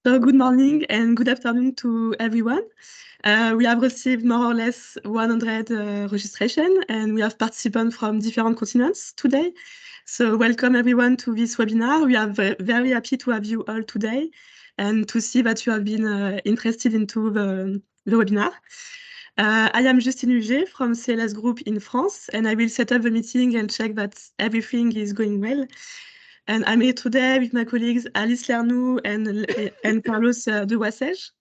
So good morning and good afternoon to everyone. We have received more or less 100 registration, and we have participants from different continents today. So welcome everyone to this webinar. We are very happy to have you all today and to see that you have been interested into the webinar. I am Justine Huget from CLS Group in France, and I will set up the meeting and check that everything is going well. And I'm here today with my colleagues Alice Lernoux and Carlos de Wassage.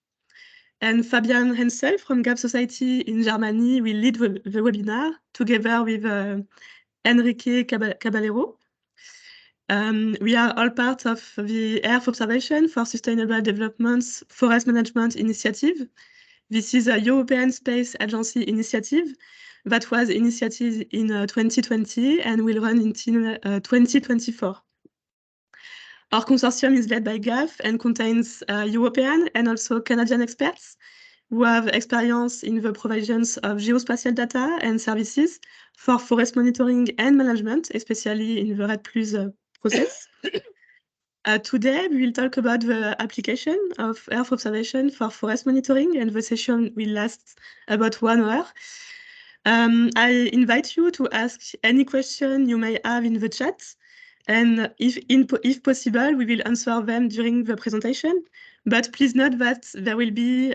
And Fabian Hensel from Gap Society in Germany will lead the webinar together with Enrique Caballero. We are all part of the Earth Observation for Sustainable Development's Forest Management Initiative. This is a European Space Agency initiative that was initiated in 2020 and will run until 2024. Our consortium is led by GAF and contains European and also Canadian experts who have experience in the provisions of geospatial data and services for forest monitoring and management, especially in the REDD+ process. Today, we will talk about the application of Earth observation for forest monitoring, and the session will last about 1 hour. I invite you to ask any question you may have in the chat. And if possible, we will answer them during the presentation. But please note that there will be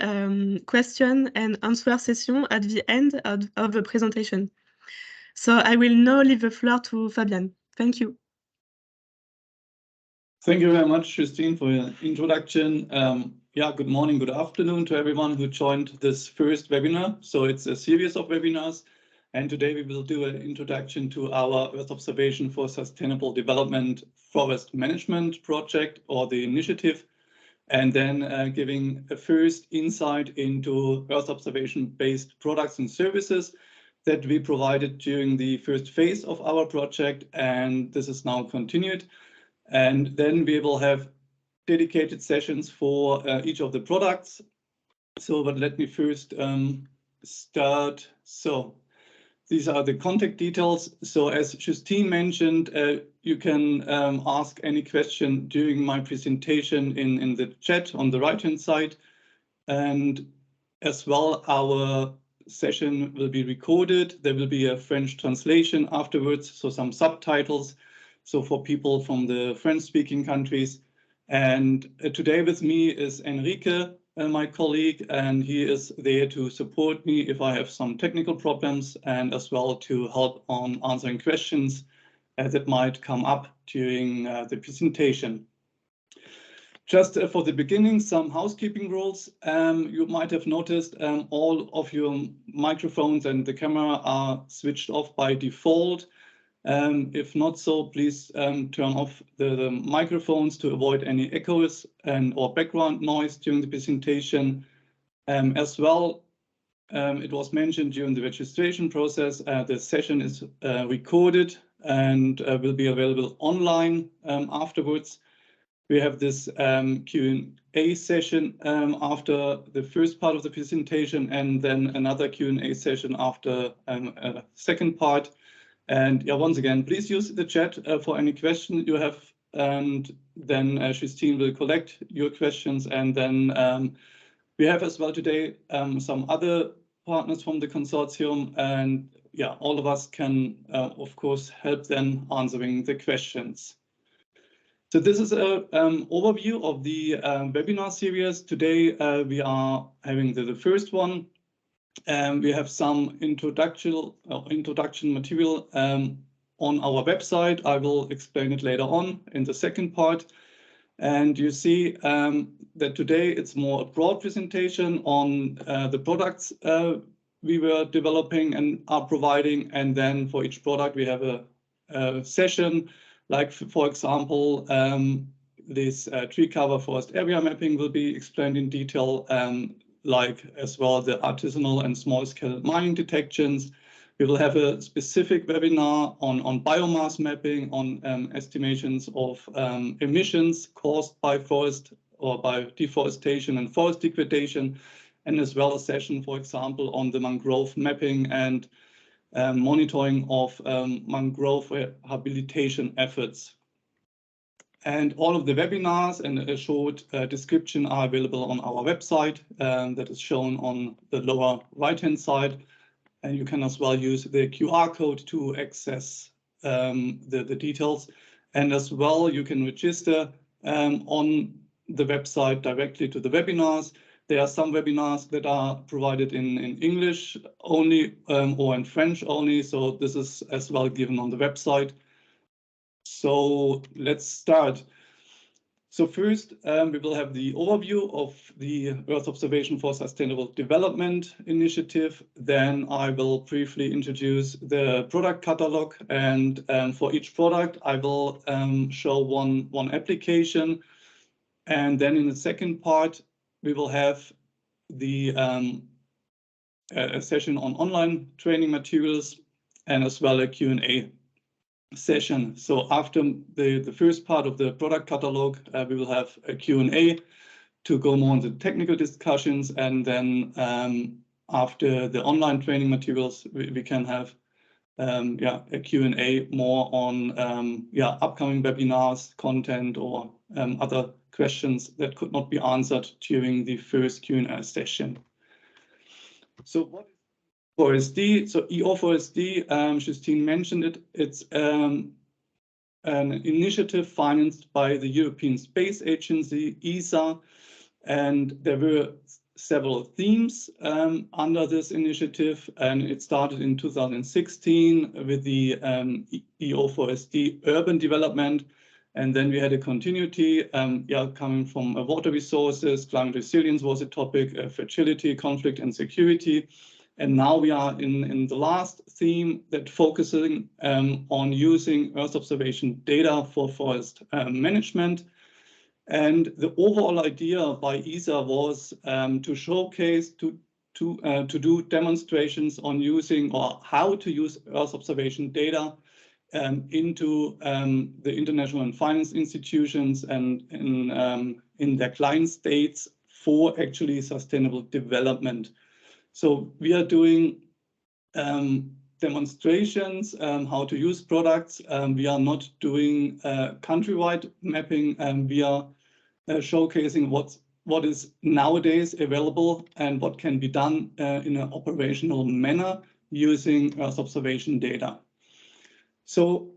question and answer session at the end of the presentation. So I will now leave the floor to Fabian. Thank you. Thank you very much, Justine, for your introduction. Good morning, good afternoon to everyone who joined this first webinar. So it's a series of webinars. And today we will do an introduction to our Earth Observation for Sustainable Development Forest Management project, or the initiative, and then giving a first insight into Earth observation-based products and services that we provided during the first phase of our project, and this is now continued. And then we will have dedicated sessions for each of the products. But let me first start. These are the contact details. So as Justine mentioned, you can ask any question during my presentation in the chat on the right-hand side. And as well, our session will be recorded. There will be a French translation afterwards, so some subtitles. So for people from the French-speaking countries. And today with me is Enrique, my colleague, and he is there to support me if I have some technical problems, and as well to help on answering questions that might come up during the presentation. Just for the beginning, some housekeeping rules. You might have noticed all of your microphones and the camera are switched off by default. If not so, please turn off the microphones to avoid any echoes or background noise during the presentation. As well, it was mentioned during the registration process, the session is recorded and will be available online afterwards. We have this Q&A session after the first part of the presentation, and then another Q&A session after a second part. And once again, please use the chat for any question you have, and then Justine will collect your questions. And then we have as well today some other partners from the consortium, and all of us can, of course, help them answering the questions. So this is an overview of the webinar series. Today we are having the first one. We have some introduction material on our website. I will explain it later on in the second part. And you see that today it's more a broad presentation on the products we were developing and are providing. And then for each product, we have a session, like, for example, this tree cover forest area mapping will be explained in detail. Like as well the artisanal and small-scale mining detections. We will have a specific webinar on biomass mapping, on estimations of emissions caused by forest or by deforestation and forest degradation, and as well a session, for example, on the mangrove mapping and monitoring of mangrove rehabilitation efforts. And all of the webinars and a short description are available on our website that is shown on the lower right-hand side. And you can as well use the QR code to access the details. And as well, you can register on the website directly to the webinars. There are some webinars that are provided in English only or in French only. So this is as well given on the website. So let's start. So first, we will have the overview of the Earth Observation for Sustainable Development initiative. Then I will briefly introduce the product catalog, and for each product, I will show one application. And then in the second part, we will have the a session on online training materials and as well a Q&A session. So after the first part of the product catalog, we will have a Q&A to go more into technical discussions, and then after the online training materials, we can have a Q&A more on upcoming webinars, content, or other questions that could not be answered during the first Q&A session. So what is EO4SD? So EO4SD, Justine mentioned it. It's an initiative financed by the European Space Agency, ESA, and there were several themes under this initiative, and it started in 2016 with the EO4SD urban development, and then we had a continuity coming from water resources, climate resilience was a topic, fertility, conflict and security. And now we are in the last theme that focusing on using Earth observation data for forest management. And the overall idea by ESA was to showcase, to do demonstrations on using or how to use Earth observation data into the international and finance institutions and in their client states for actually sustainable development. So we are doing demonstrations how to use products. We are not doing countrywide mapping. We are showcasing what is nowadays available and what can be done in an operational manner using Earth observation data. So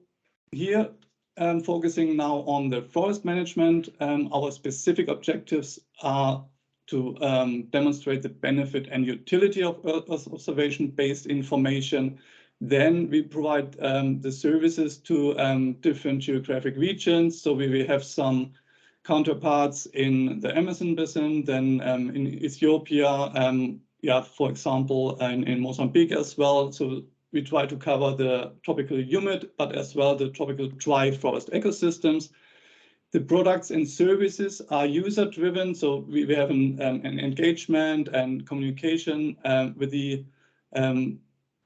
here, focusing now on the forest management, our specific objectives are to demonstrate the benefit and utility of Earth observation-based information. Then we provide the services to different geographic regions. So we have some counterparts in the Amazon basin, then in Ethiopia, for example, in Mozambique as well. So we try to cover the tropical humid, but as well the tropical dry forest ecosystems. The products and services are user-driven, so we have an engagement and communication with the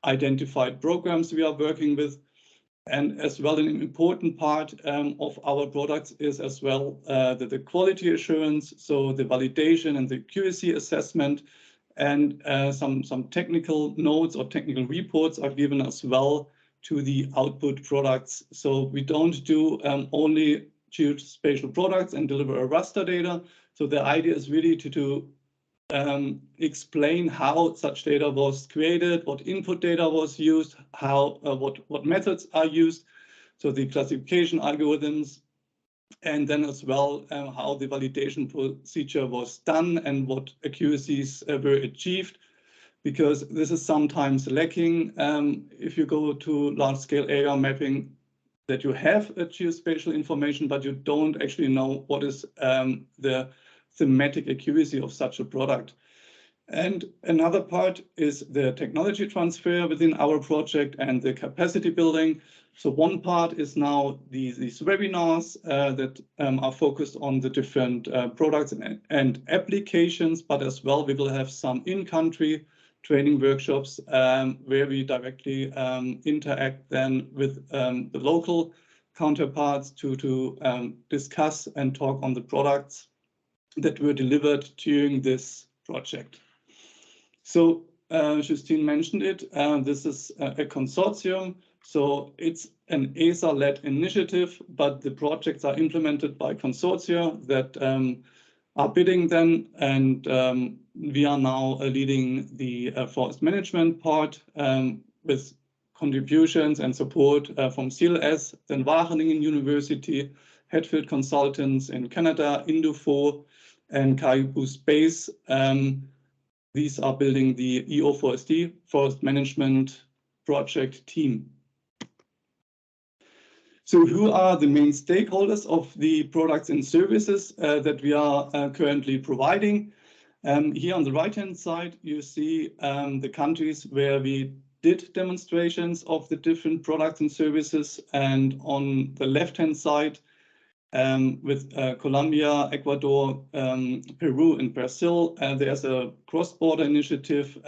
identified programs we are working with. And as well, an important part of our products is as well the quality assurance, so the validation and the accuracy assessment, and some technical notes or technical reports are given as well to the output products. So we don't do only geospatial products and deliver a raster data. So the idea is really to explain how such data was created, what input data was used, how what methods are used, so the classification algorithms, and then as well how the validation procedure was done and what accuracies were achieved, because this is sometimes lacking if you go to large-scale area mapping, that you have a geospatial information, but you don't actually know what is the thematic accuracy of such a product. And another part is the technology transfer within our project and the capacity building. So one part is now these webinars that are focused on the different products and applications, but as well we will have some in-country training workshops where we directly interact then with the local counterparts to discuss and talk on the products that were delivered during this project. So Justine mentioned it, this is a consortium. So it's an ESA-led initiative, but the projects are implemented by consortia that are bidding then, and we are now leading the forest management part with contributions and support from CLS, then Wageningen University, Hatfield Consultants in Canada, Indufo, and Caribou Space. These are building the EO4SD Forest Management project team. So who are the main stakeholders of the products and services that we are currently providing? Here on the right-hand side, you see the countries where we did demonstrations of the different products and services. And on the left-hand side, with Colombia, Ecuador, Peru, and Brazil, there's a cross-border initiative.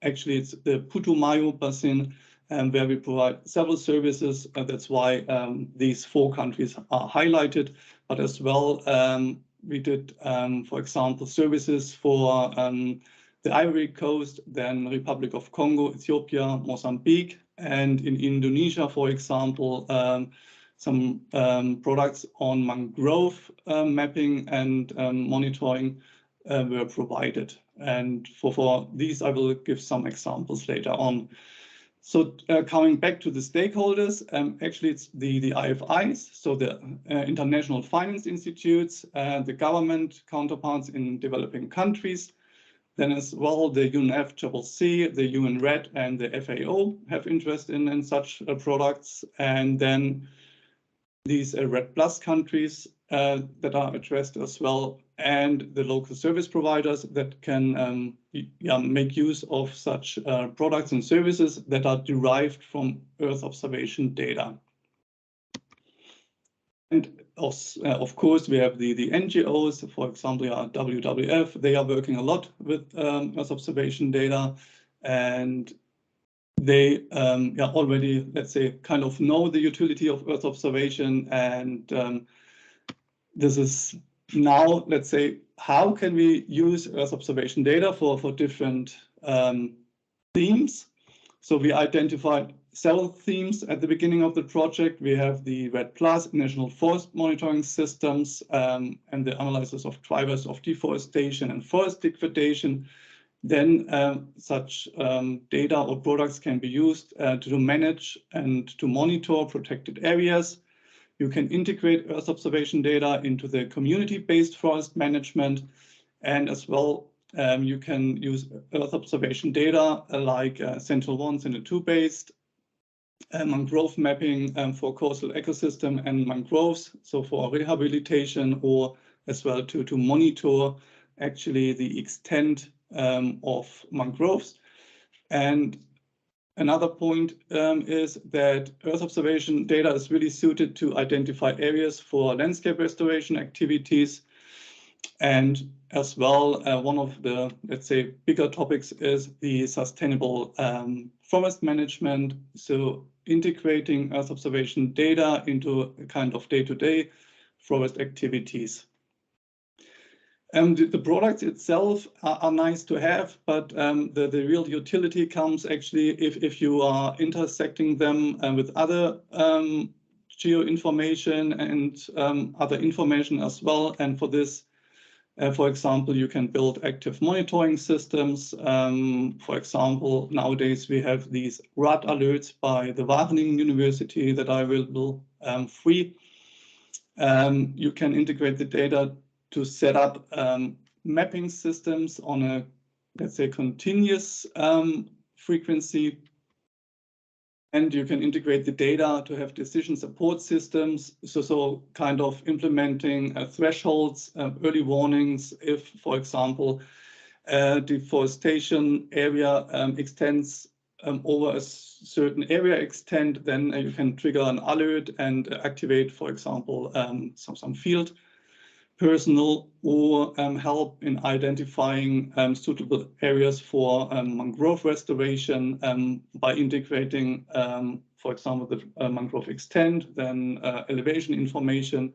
Actually, it's the Putumayo Basin, where we provide several services. That's why these 4 countries are highlighted. But as well, we did, for example, services for the Ivory Coast, then Republic of Congo, Ethiopia, Mozambique, and in Indonesia, for example, some products on mangrove mapping and monitoring were provided. And for these, I will give some examples later on. So coming back to the stakeholders, actually it's the IFIs, so the International Finance Institutes, the government counterparts in developing countries. Then as well, the UNFCCC, the UN RED, and the FAO have interest in such products. And then these RED Plus countries that are addressed as well, and the local service providers that can make use of such products and services that are derived from Earth observation data. And of course, we have the NGOs, for example, WWF. They are working a lot with Earth observation data, and they already, let's say, kind of know the utility of Earth observation. And this is now, let's say, how can we use Earth observation data for different themes? So we identified several themes at the beginning of the project. We have the RED Plus, National Forest Monitoring Systems, and the analysis of drivers of deforestation and forest degradation. Then such data or products can be used to manage and to monitor protected areas. You can integrate Earth observation data into the community-based forest management, and as well you can use Earth observation data like Sentinel-1, Sentinel-2 based, mangrove mapping for coastal ecosystem and mangroves, so for rehabilitation, or as well to monitor actually the extent of mangroves. And another point is that Earth observation data is really suited to identify areas for landscape restoration activities. And as well, one of the, let's say, bigger topics is the sustainable forest management. So integrating Earth observation data into a kind of day-to-day forest activities. The products itself are nice to have, but the real utility comes actually if you are intersecting them with other geo information and other information as well. And for this, for example, you can build active monitoring systems. For example, nowadays we have these RAD alerts by the Wageningen University that are available free. You can integrate the data to set up mapping systems on a, let's say, continuous frequency. And you can integrate the data to have decision support systems. So kind of implementing thresholds, early warnings. If, for example, deforestation area extends over a certain area extent, then you can trigger an alert and activate, for example, some field personnel or help in identifying suitable areas for mangrove restoration by integrating, for example, the mangrove extent, then elevation information,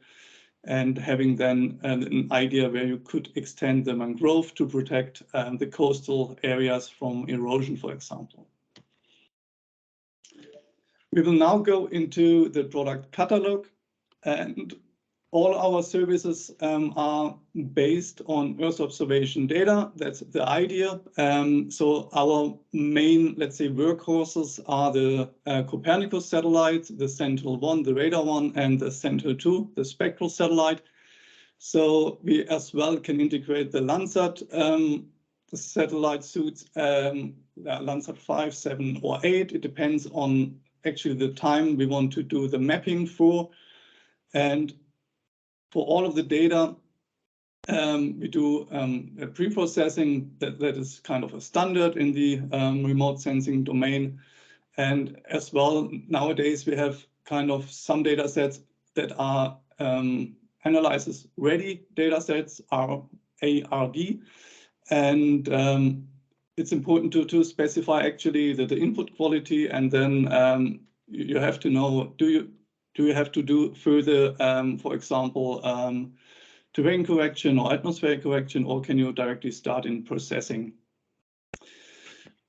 and having then an idea where you could extend the mangrove to protect the coastal areas from erosion, for example. We will now go into the product catalog, and all our services are based on Earth observation data. That's the idea. So our main, let's say, workhorses are the Copernicus satellite, the Sentinel-1, the Radar-1, and the Sentinel-2, the spectral satellite. So we as well can integrate the Landsat the satellite suits, Landsat 5, 7, or 8. It depends on actually the time we want to do the mapping for. And for all of the data, we do a pre-processing that is kind of a standard in the remote sensing domain. And as well, nowadays we have kind of some data sets that are analysis ready data sets, ARD. And it's important to specify actually the input quality, and then you have to know, do you have to do further, for example, terrain correction or atmospheric correction, or can you directly start in processing?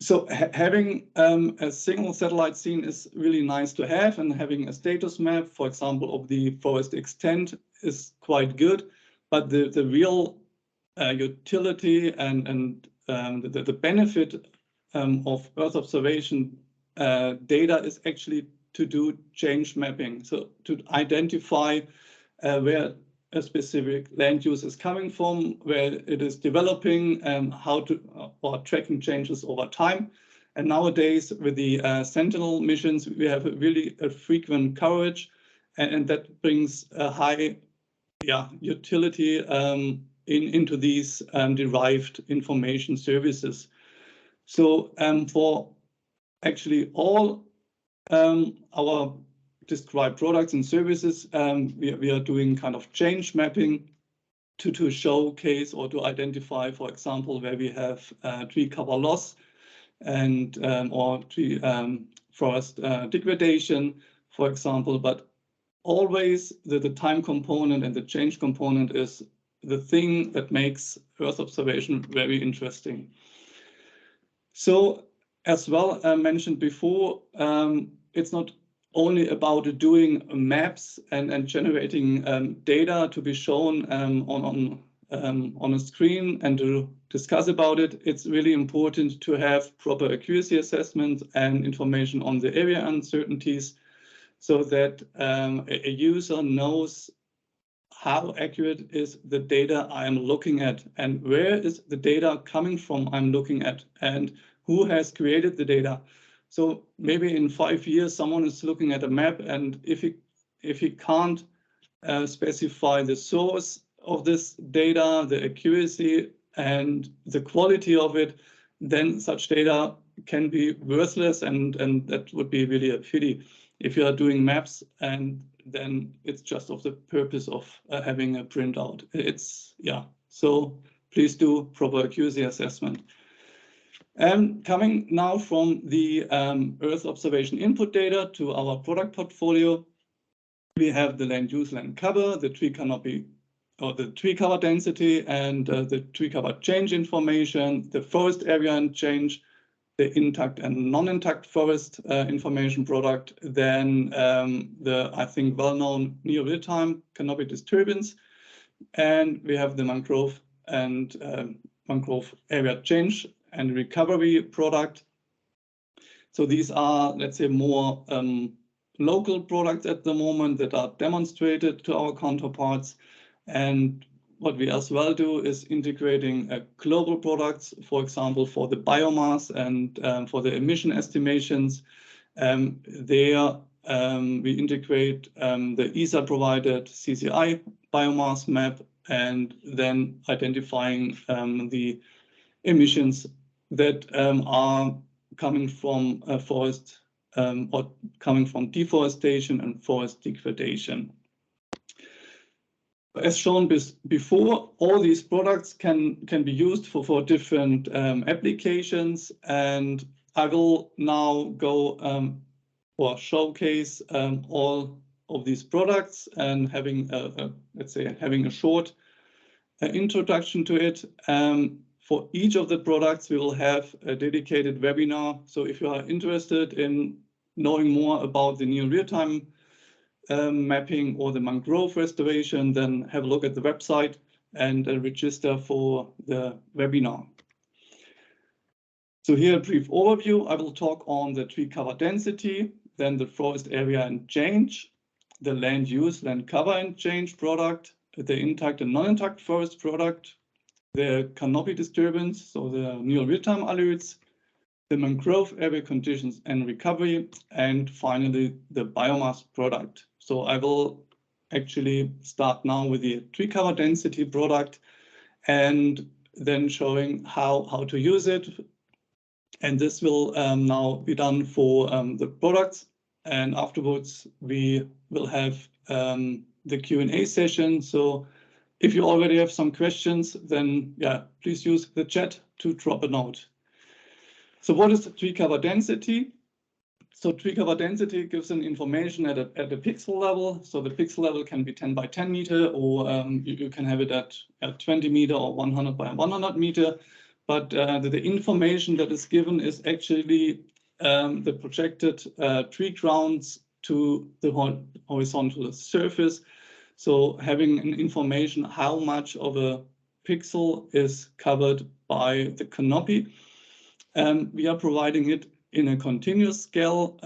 So having a single satellite scene is really nice to have, and having a status map, for example, of the forest extent is quite good. But the real utility and the benefit of Earth observation data is actually to do change mapping. So to identify where a specific land use is coming from, where it is developing, how to or tracking changes over time. And nowadays, with the Sentinel missions, we have really a frequent coverage, and that brings a high utility into these derived information services. So for actually all our described products and services, we are doing kind of change mapping to showcase or to identify, for example, where we have tree cover loss and or tree forest degradation, for example. But always the time component and the change component is the thing that makes Earth observation very interesting. So as well, mentioned before, it's not only about doing maps and generating data to be shown on a screen and to discuss about it. It's really important to have proper accuracy assessment and information on the area uncertainties, so that a user knows how accurate is the data I'm looking at, and where is the data coming from I'm looking at, and who has created the data. So maybe in 5 years, someone is looking at a map, and if he can't specify the source of this data, the accuracy and the quality of it, then such data can be worthless, and that would be really a pity if you are doing maps and then it's just of the purpose of having a printout. So please do proper accuracy assessment. Coming now from the Earth observation input data to our product portfolio, we have the land use, land cover, the tree canopy or the tree cover density, and the tree cover change information, the forest area and change, the intact and non-intact forest information product, then the, I think, well-known near real-time canopy disturbance, and we have the mangrove and mangrove area change and recovery product. So these are, let's say, more local products at the moment that are demonstrated to our counterparts. And what we as well do is integrating global products, for example, for the biomass and for the emission estimations. There we integrate the ESA-provided CCI biomass map, and then identifying the emissions that are coming from forest or coming from deforestation and forest degradation. As shown before, all these products can be used for different applications, and I will now go or showcase all of these products and having a short introduction to it. For each of the products, we will have a dedicated webinar. So if you are interested in knowing more about the new real-time mapping or the mangrove restoration, then have a look at the website and register for the webinar. So here a brief overview. I will talk on the tree cover density, then the forest area and change, the land use, land cover and change product, the intact and non-intact forest product, the canopy disturbance, so the new real-time alerts, the mangrove area conditions and recovery, and finally the biomass product. So I will actually start now with the tree cover density product and then showing how to use it. And this will now be done for the products. And afterwards, we will have the Q&A session. So if you already have some questions, then yeah, please use the chat to drop a note. So what is the tree cover density? So tree cover density gives an information at a pixel level. So the pixel level can be 10 by 10 meter, or you can have it at 20 meter or 100 by 100 meter. But the information that is given is actually the projected tree crowns to the horizontal surface. So having an information how much of a pixel is covered by the canopy. We are providing it in a continuous scale,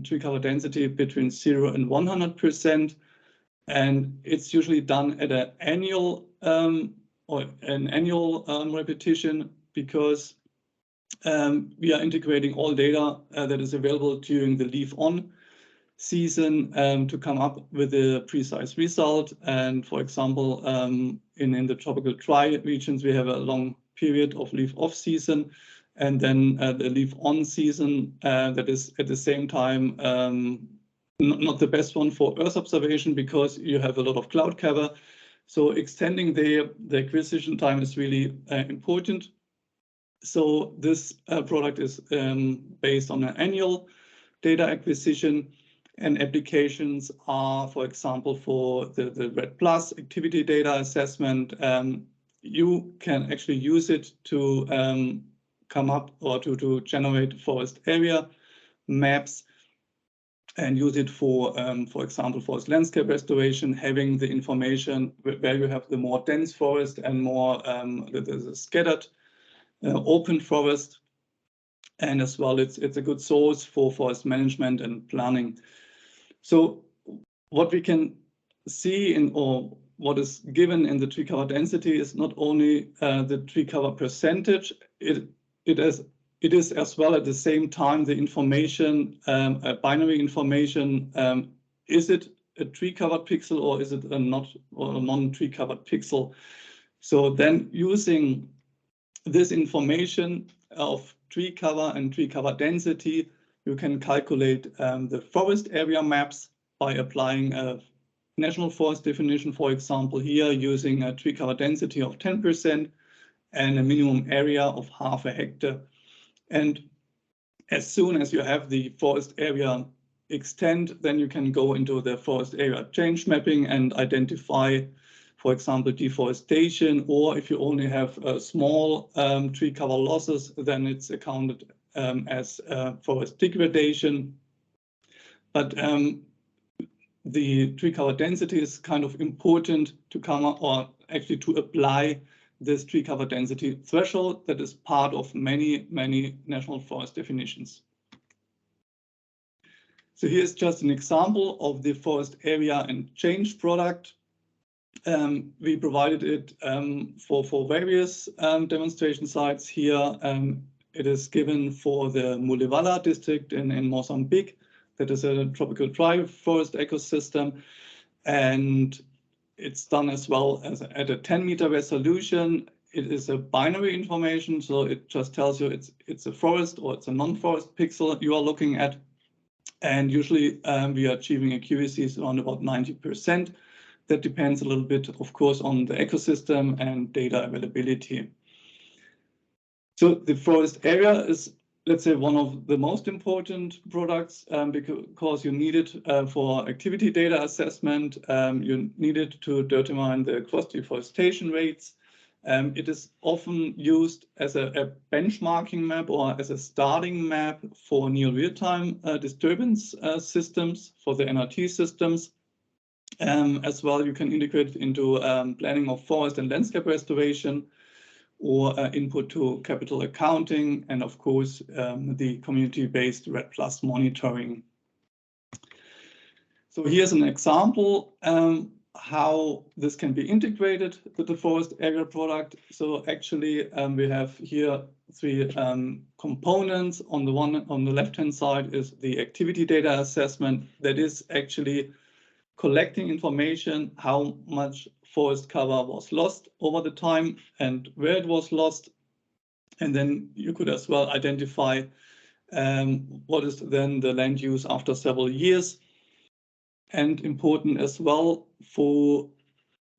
tree cover density between 0 and 100%. And it's usually done at an annual repetition, because we are integrating all data that is available during the leaf-on season to come up with a precise result. And for example, in the tropical dry regions, we have a long period of leaf-off season, and then the leaf-on season that is at the same time not the best one for Earth observation, because you have a lot of cloud cover. So extending the acquisition time is really important. So this product is based on an annual data acquisition, and applications are, for example, for the RED Plus activity data assessment. You can actually use it to come up or to generate forest area maps, and use it for example, forest landscape restoration, having the information where you have the more dense forest and more the scattered open forest. And as well, it's a good source for forest management and planning. So what we can see or what is given in the tree cover density is not only the tree cover percentage, it is as well at the same time the information, binary information. Is it a tree covered pixel, or is it a non-tree covered pixel? So then using this information of tree cover and tree cover density, you can calculate the forest area maps by applying a national forest definition, for example, here using a tree cover density of 10% and a minimum area of half a hectare. And as soon as you have the forest area extent, then you can go into the forest area change mapping and identify, for example, deforestation, or if you only have small tree cover losses, then it's accounted as forest degradation. But the tree cover density is kind of important to come up, or actually to apply this tree cover density threshold that is part of many national forest definitions. So here's just an example of the forest area and change product. We provided it for various demonstration sites here. It is given for the Mulevala district in Mozambique. That is a tropical dry forest ecosystem. And it's done as well as at a 10-meter resolution. It is a binary information, so it just tells you it's a forest or it's a non-forest pixel you are looking at. And usually we are achieving accuracies around about 90%. That depends a little bit, of course, on the ecosystem and data availability. So the forest area is, let's say, one of the most important products because you need it for activity data assessment. You need it to determine the cross deforestation rates. It is often used as a benchmarking map or as a starting map for near real-time disturbance systems, for the NRT systems. As well, you can integrate it into planning of forest and landscape restoration, or input to capital accounting, and of course, the community-based RED+ monitoring. So here's an example how this can be integrated with the forest area product. So actually, we have here three components. On the left-hand side is the activity data assessment. That is actually collecting information, how much forest cover was lost over the time and where it was lost. And then you could as well identify what is then the land use after several years. And important as well for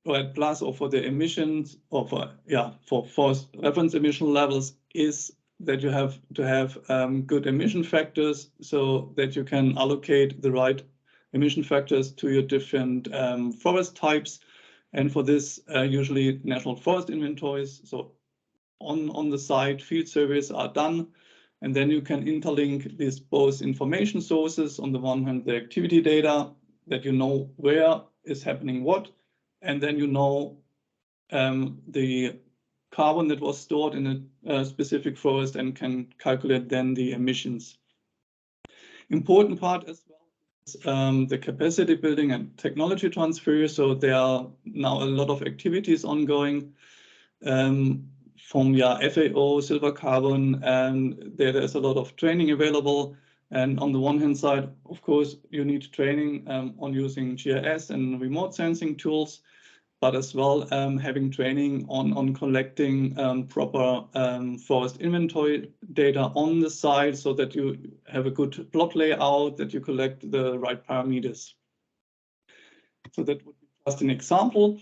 RED+ or for the emissions, or for forest reference emission levels, is that you have to have good emission factors so that you can allocate the right emission factors to your different forest types. And for this, usually national forest inventories. So on the site, field surveys are done. And then you can interlink these both information sources. On the one hand, the activity data, that you know where is happening what, and then you know the carbon that was stored in a specific forest and can calculate then the emissions. Important part as well is the capacity building and technology transfer. So there are now a lot of activities ongoing from FAO, Silver Carbon, and there's a lot of training available. And on the one hand side, of course, you need training on using GIS and remote sensing tools, but as well having training on collecting proper forest inventory data on the site so that you have a good plot layout, that you collect the right parameters. So that would be just an example.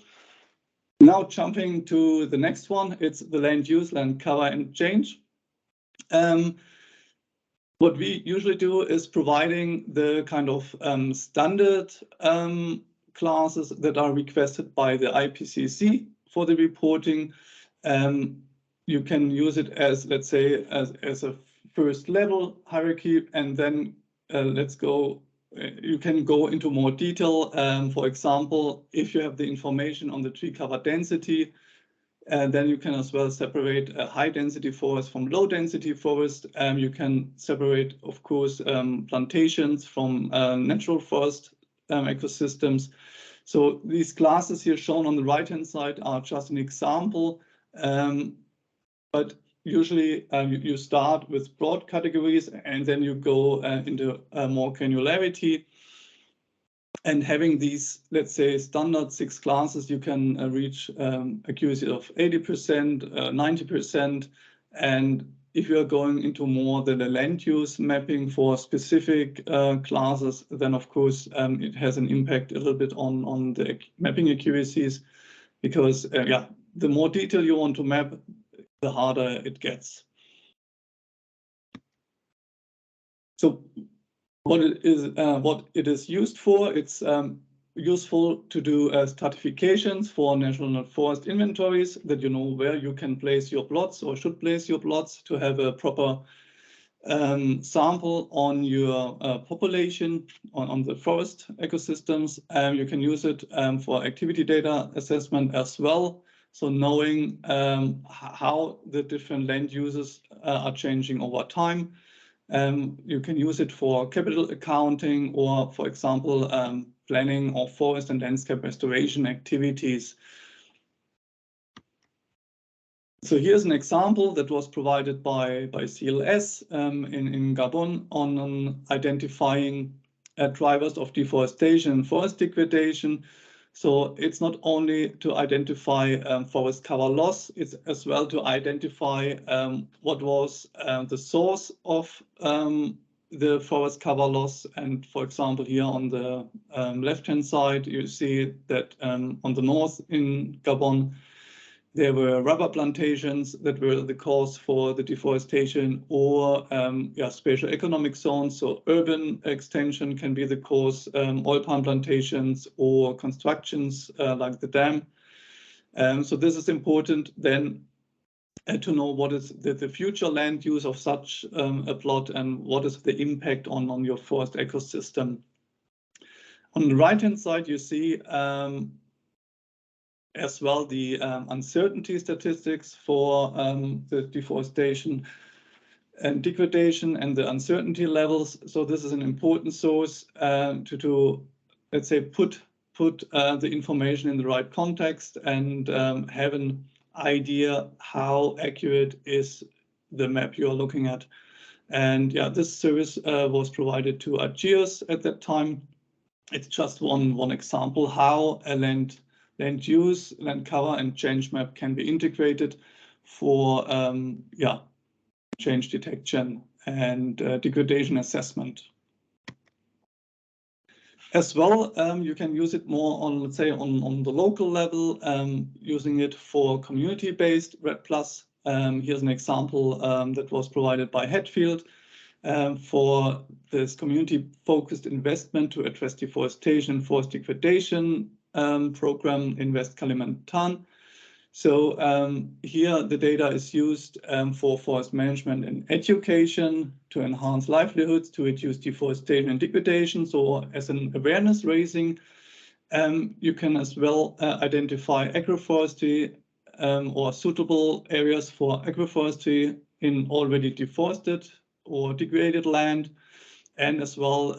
Now jumping to the next one, it's the land use, land cover and change. What we usually do is providing the kind of standard classes that are requested by the IPCC for the reporting. You can use it as, let's say, as a first level hierarchy, and then you can go into more detail. For example, if you have the information on the tree cover density, and then you can as well separate a high density forest from low density forest. You can separate, of course, plantations from natural forest ecosystems. So these classes here shown on the right hand side are just an example, but usually you start with broad categories and then you go into more granularity. And having these, let's say, standard 6 classes, you can reach accuracy of 80%, 90%. And if you are going into more than the land use mapping for specific classes, then of course it has an impact a little bit on the mapping accuracies, because the more detail you want to map, the harder it gets. So what it is used for, it's useful to do stratifications for national forest inventories, that you know where you can place your plots or should place your plots to have a proper sample on your population, on the forest ecosystems. You can use it for activity data assessment as well. So knowing how the different land uses are changing over time. You can use it for capital accounting or, for example, planning of forest and landscape restoration activities. So here's an example that was provided by CLS in Gabon on identifying drivers of deforestation and forest degradation. So it's not only to identify forest cover loss, it's as well to identify what was the source of the forest cover loss. And for example, here on the left-hand side, you see that on the north in Gabon, there were rubber plantations that were the cause for the deforestation, or spatial economic zones. So urban extension can be the cause, oil palm plantations or constructions like the dam. So this is important then to know what is the future land use of such a plot and what is the impact on your forest ecosystem. On the right-hand side, you see as well the uncertainty statistics for the deforestation and degradation and the uncertainty levels. So this is an important source to let's say, put the information in the right context and have an idea how accurate is the map you are looking at. And yeah, this service was provided to ArcGIS at that time. It's just one example how a land use, land cover, and change map can be integrated for change detection and degradation assessment. As well, you can use it more on, let's say, on the local level, using it for community-based RED+. Here's an example that was provided by Hatfield for this community-focused investment to address deforestation, forest degradation program in West Kalimantan. So here the data is used for forest management and education to enhance livelihoods, to reduce deforestation and degradation. So as an awareness raising, you can as well identify agroforestry or suitable areas for agroforestry in already deforested or degraded land, and as well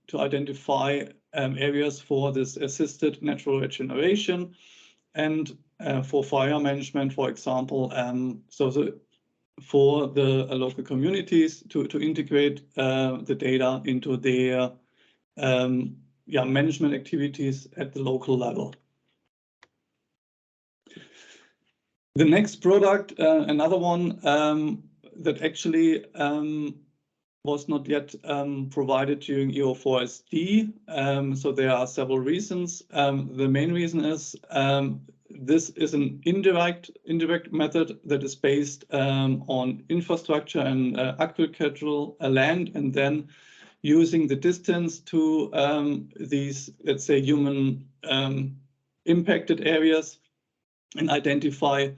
to identify areas for this assisted natural regeneration and for fire management, for example, for the local communities to integrate the data into their management activities at the local level. The next product, another one that actually was not yet provided during EO4SD. So there are several reasons. The main reason is this is an indirect method that is based on infrastructure and agricultural land, and then using the distance to these, let's say, human impacted areas and identify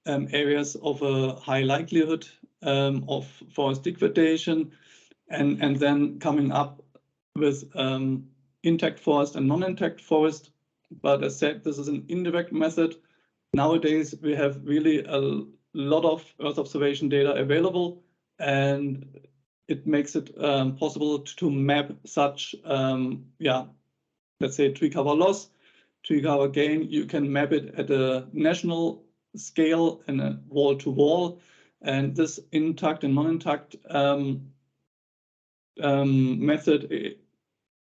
areas of a high likelihood of forest degradation, and then coming up with intact forest and non-intact forest. But as said, this is an indirect method. Nowadays, we have really a lot of Earth observation data available, and it makes it possible to map such, let's say, tree cover loss, tree cover gain. You can map it at a national scale and a wall to wall, and this intact and non-intact method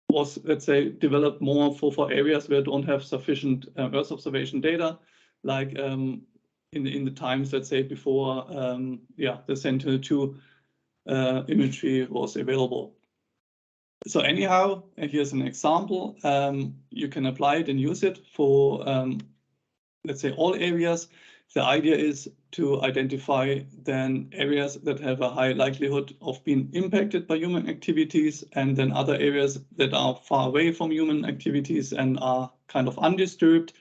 was, let's say, developed more for areas where don't have sufficient Earth observation data, like in the times, let's say, before the Sentinel-2 imagery was available. So anyhow, here's an example. You can apply it and use it for, let's say, all areas. The idea is to identify then areas that have a high likelihood of being impacted by human activities, and then other areas that are far away from human activities and are kind of undisturbed.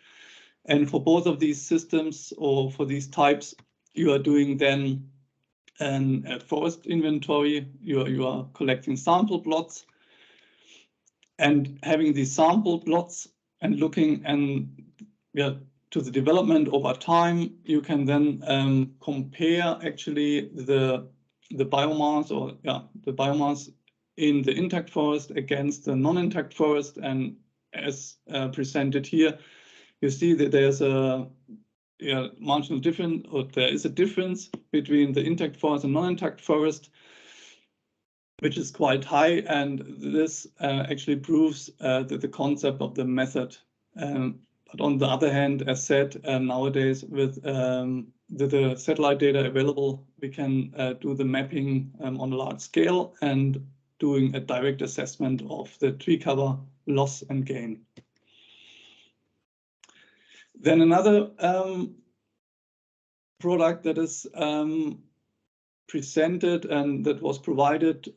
And for both of these systems, or for these types, you are doing then a forest inventory. You are collecting sample plots, and having these sample plots and looking to the development over time, you can then compare actually the biomass, or the biomass in the intact forest against the non-intact forest. And as presented here, you see that there's a marginal difference, or there is a difference between the intact forest and non-intact forest, which is quite high, and this actually proves the concept of the method. But on the other hand, as said, nowadays with the satellite data available, we can do the mapping on a large scale and doing a direct assessment of the tree cover loss and gain. Then another product that is presented and that was provided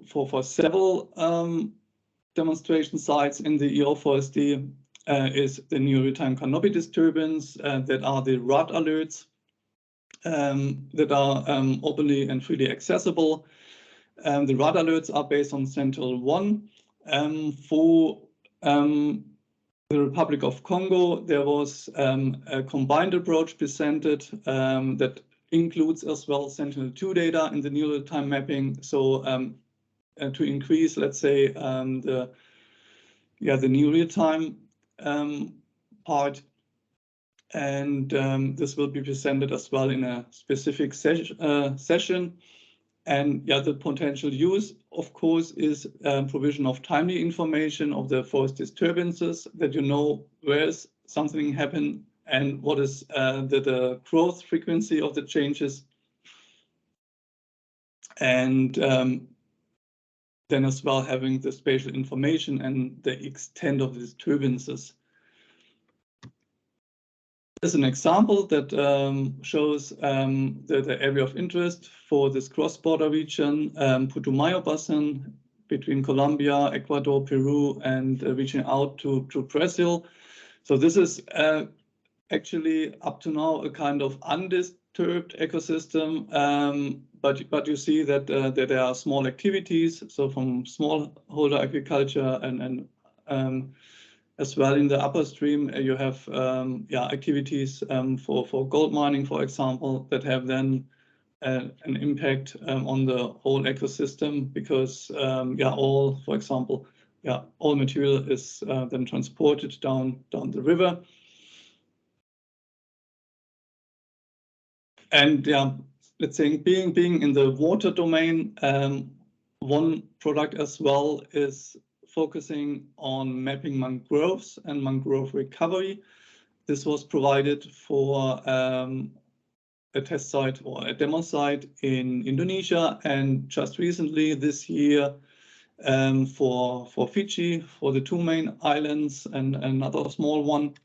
for several demonstration sites in the EO4SD is the new real-time canopy disturbance, that are the RAD alerts that are openly and freely accessible. The RAD alerts are based on Sentinel-1. For the Republic of Congo, there was a combined approach presented that includes as well Sentinel-2 data in the new real-time mapping. So to increase, let's say, the new real-time part. And this will be presented as well in a specific session. And the potential use, of course, is provision of timely information of the forest disturbances, that you know where is something happen and what is the growth frequency of the changes. And then as well having the spatial information and the extent of the disturbances. As an example that shows the area of interest for this cross-border region, Putumayo Basin, between Colombia, Ecuador, Peru, and reaching out to Brazil. So this is actually up to now a kind of undisturbed ecosystem, but you see that there are small activities, so from smallholder agriculture and as well in the upper stream, you have activities for gold mining, for example, that have then an impact on the whole ecosystem, because all material is then transported down the river. And let's say being in the water domain, one product as well is focusing on mapping mangroves and mangrove recovery. This was provided for a test site or a demo site in Indonesia, and just recently this year for Fiji, for the 2 main islands and another small one.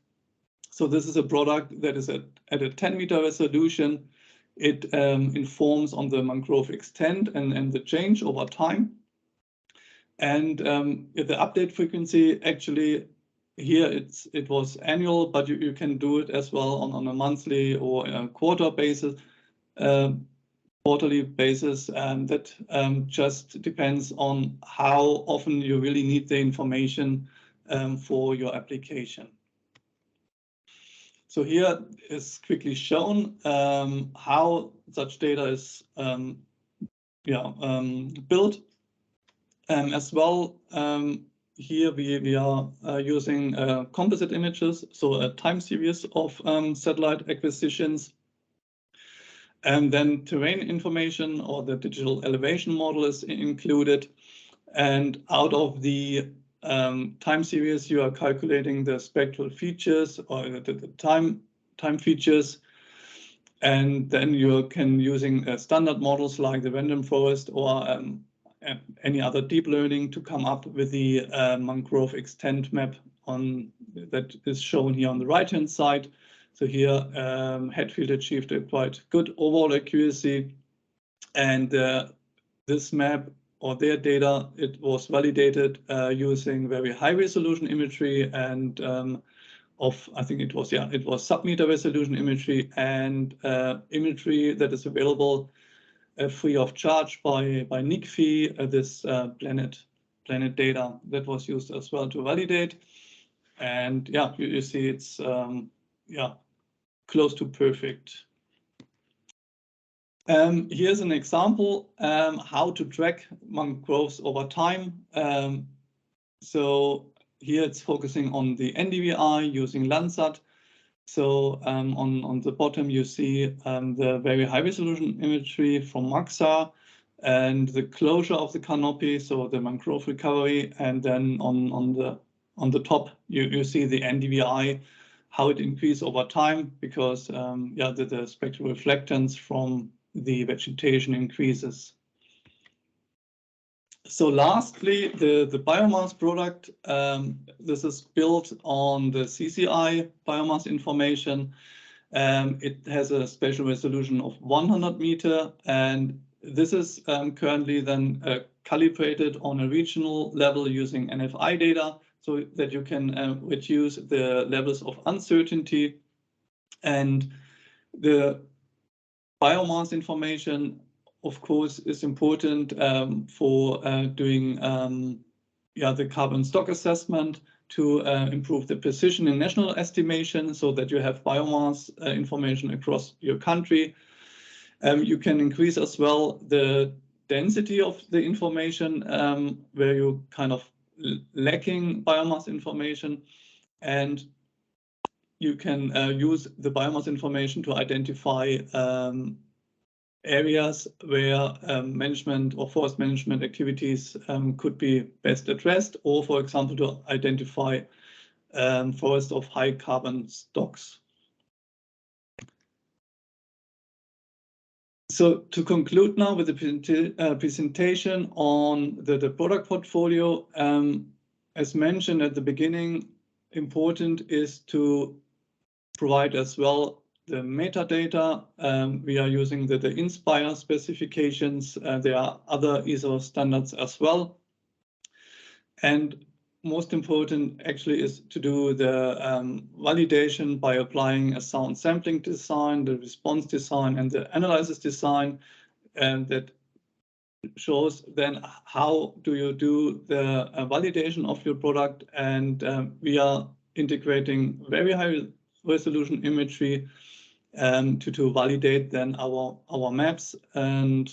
So this is a product that is at a 10-meter resolution. It informs on the mangrove extent and the change over time. And the update frequency, actually here it was annual, but you can do it as well on a monthly or a quarterly basis, and that just depends on how often you really need the information for your application. So here is quickly shown how such data is built. As well, here we are using composite images, so a time series of satellite acquisitions, and then terrain information or the digital elevation model is included. And out of the time series, you are calculating the spectral features or the time features. And then you can using standard models like the random forest or any other deep learning to come up with the mangrove extent map that is shown here on the right-hand side. So here Hatfield achieved a quite good overall accuracy, and this map or their data, it was validated using very high resolution imagery and I think it was sub-meter resolution imagery and imagery that is available free of charge by NICFI, this planet data that was used as well to validate. And you see it's close to perfect. Here's an example how to track mangroves over time. So here it's focusing on the NDVI using Landsat. So on the bottom, you see the very high resolution imagery from Maxar and the closure of the canopy, so the mangrove recovery. And then on the top, you see the NDVI, how it increased over time, because the spectral reflectance from the vegetation increases. So lastly, the biomass product, this is built on the CCI biomass information. It has a spatial resolution of 100 meter, and this is currently then calibrated on a regional level using NFI data. so that you can reduce the levels of uncertainty. And the biomass information, of course, is important for doing the carbon stock assessment to improve the precision in national estimation, so that you have biomass information across your country. You can increase as well the density of the information where you kind of lacking biomass information, and you can use the biomass information to identify areas where management or forest management activities could be best addressed, or for example to identify forests of high carbon stocks. So to conclude now with the presentation on the product portfolio, as mentioned at the beginning, important is to provide as well the metadata. We are using the INSPIRE specifications. There are other ISO standards as well. And most important actually is to do the validation by applying a sound sampling design, the response design, and the analysis design, and that shows then how do you do the validation of your product. And we are integrating very high resolution imagery to validate then our maps. And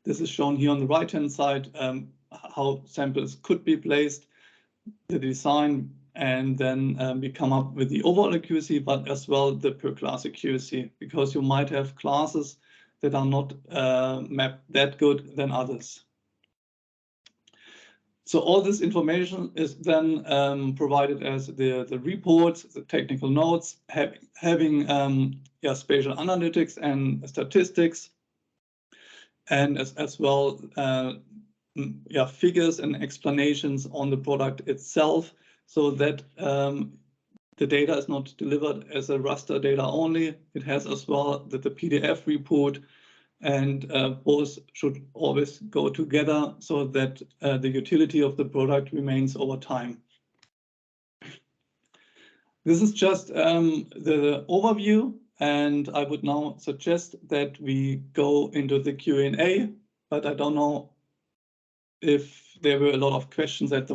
this is shown here on the right hand side, how samples could be placed, the design, and then we come up with the overall accuracy, but as well the per class accuracy, because you might have classes that are not mapped that good than others. So all this information is then provided as the reports, the technical notes, having spatial analytics and statistics, and as well figures and explanations on the product itself, so that the data is not delivered as a raster data only. It has as well the PDF report, and both should always go together so that the utility of the product remains over time. This is just the overview, and I would now suggest that we go into the Q&A, but I don't know if there were a lot of questions at the